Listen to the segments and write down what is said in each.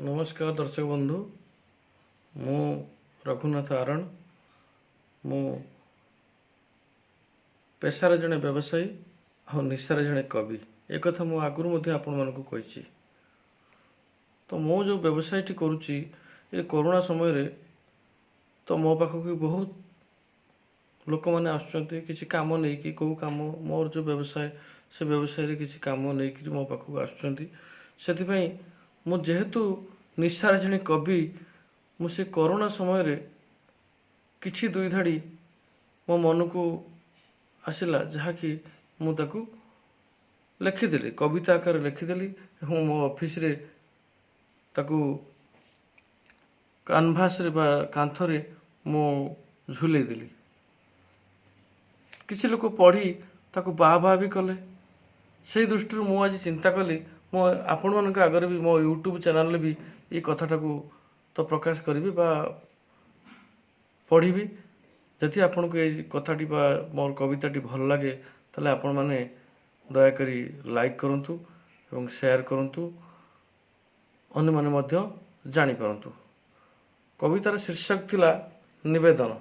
नमस्कार दर्शक बंधु मु रघुनाथ आरण मु पेशार जड़े व्यवसायी और निशार जड़े कवि एक कथा मु आगुरी आपण मानक कही तो मु जो व्यवसायटी करुच्ची ये कोरोना समय रे तो मो पाखक बहुत लोक मैंने आसुच्च किसी कम नहीं कि कौ कम मोर जो व्यवसाय से व्यवसाय किसी कम नहीं कि मो पाखक आसुच्च मु जेहेतु निशार जड़े कवि मुझे कोरोना समय रे किछि दुई धाड़ी मो मन को आसला जहाँकि मुझे लिखिदेली कविता आकार लिखिदेली और मो ऑफिस रे ताकू कानभास रे बा कांथरे मो झुले देली किछि लोक पढ़ी ताकू बाह बाह भी कले से दृष्टि मु आज चिंता कली मो आपण मान आगे भी मो यूट्यूब चैनल भी ये कथाटा को तो प्रकाश करी बा पढ़ी जदि आपण को ये कथाटी बा मोर कविताटी भल लगे ताले आपण माने दयाकरी लाइक करंतु एवं शेयर करंतु अन्य माने मध्य जानि परंतु। कवितार शीर्षक थिला निवेदन।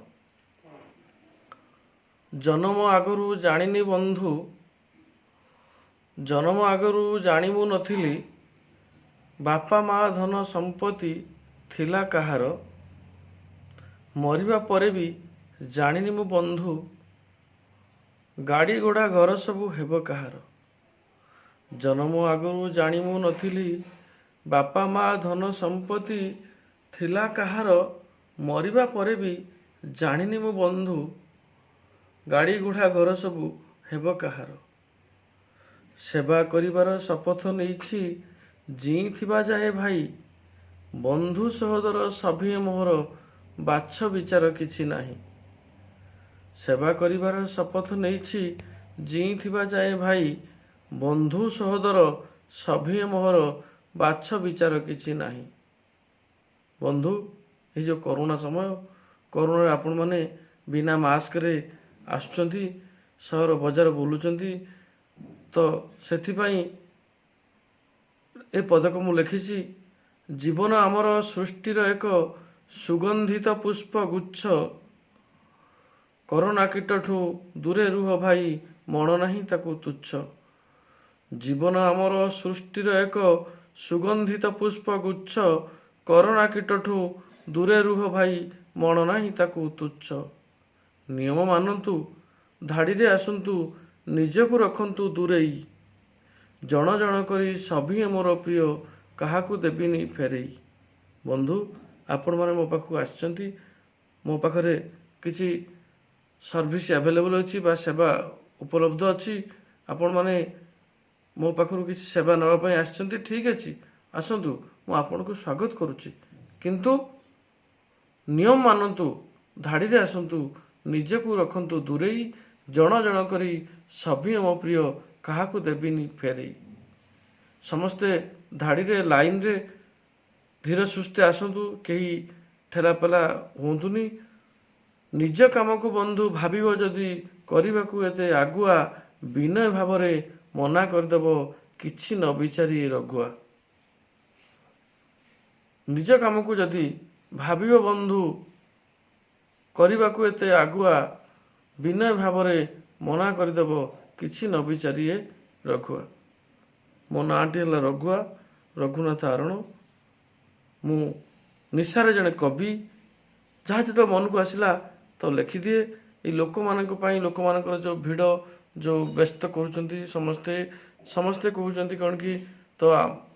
जन्म आगरू जानिनी बंधु जन्म आगरू जानिमु नथिली बापा माँ धन संपत्ति थिला कहार मरिबा परे भी जानिनी मु बंधु गाड़ी घोड़ा घर सबु हेब कहार। जन्म आगरू जानिमु नथिली बापा माँ धन संपत्ति थिला कहार मरिबा परे भी जानिनी मु बंधु गाड़ी घोड़ा घर सबु हेब कहार। सेवा करिबार शपथ नैछि जी थिबा जाए भाई बंधु सहोदर सभी मोहर बाछ विचार किछि नाही। सेवा करिबार शपथ नैछि जी थिबा जाए भाई बंधु सहोदर सभी मोहर बाछ विचार किछि नाही। बंधु ये जो कोरोना समय कोरोना आपण माने बिना मास्क रे आसुचंती सहर बजार बुलुचंती तो सेथिपाई ए पदक मु लिखिछि जीवन आमर सृष्टिर एक सुगंधित पुष्प गुच्छ कोरोना कीटठू दूरे रुह भाई मन नहीं ताकू तुच्छ। जीवन आमर सृष्टिर एक सुगंधित पुष्प गुच्छ कोरोना कीटठू दूरे रुह भाई मन नहीं ताकू तुच्छ। नियम मानतु धाड़ी रे आसंतु निजକୁ रखंतु दूरेई जन जन करी सभी मोर प्रिय काहाकू देबिनी फेरेई। बंधु आपण माने मो पाखु आछंती मो पाखरे किछि सर्विस अवेलेबल अछि बा सेवा उपलब्ध अछि आपण माने मो पाखरु किछि सेवा नवा पई आछंती ठीक अछि आसंतु मो आपण को स्वागत करूछि किंतु नियम मानतु धाड़ी रे आसंतु निजକୁ रखंतु दूरेई जन जन करी सभी मो प्रिय काहाकू देबिनी फेरेई। समस्ते धाड़ी रे लाइन रे धीरे सुस्थे आसतु कहीं ठेलापेला हुंतुनी निज काम को बंधु भाविब जदि करने एते आगुआ विनय भाव मना करदेव किछि न विचारी रघुआ। निज काम को जदि भाविब बंधु करने एते आगुआ विनय भाव मना करदेव किछि न विचारी रघुआ। मो नाटी है रघुआ रघुनाथ आरण मु निशार जड़े कवि जहाँ जो मन को आसला तो लिखिदिए ये लोक मान लोक मान जो भिड़ जो व्यस्त कर समस्ते समस्ते कहते कौन कि तो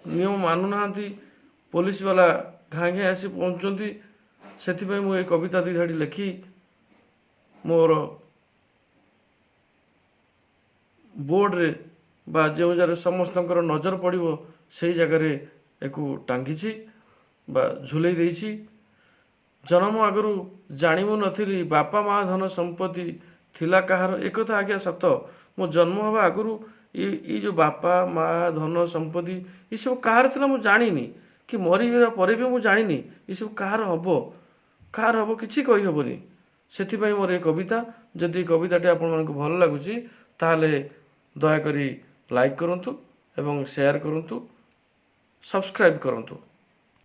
नियम मानुना पुलिस वाला घाँ घाँ आसी पहुँचती से मुझे कविता दी धाड़ी लिखि मोर बोर्ड रे बा जो जगह समस्त नजर पड़ो से जगार एक टांगी बा झुलई देछि। जन्म आगरू जानिमु नथिली बापा माँ धन संपत्ति थिला कहार एक कथा आज्ञा सत मो जन्म हवा आगरू ये जो बापा माँ धन संपत्ति ये सब कहार थिला मु जानिनी कि मरीबा परे भी मु जानिनी ये सब कहार हबो किछि कहि हबनी। सेथिपाई मोर ए कविता जदि कविताटी आपण मानकु भल लागुची ताले दयाकरी लाइक करंतु एवं शेयर करंतु सब्सक्राइब करंतु।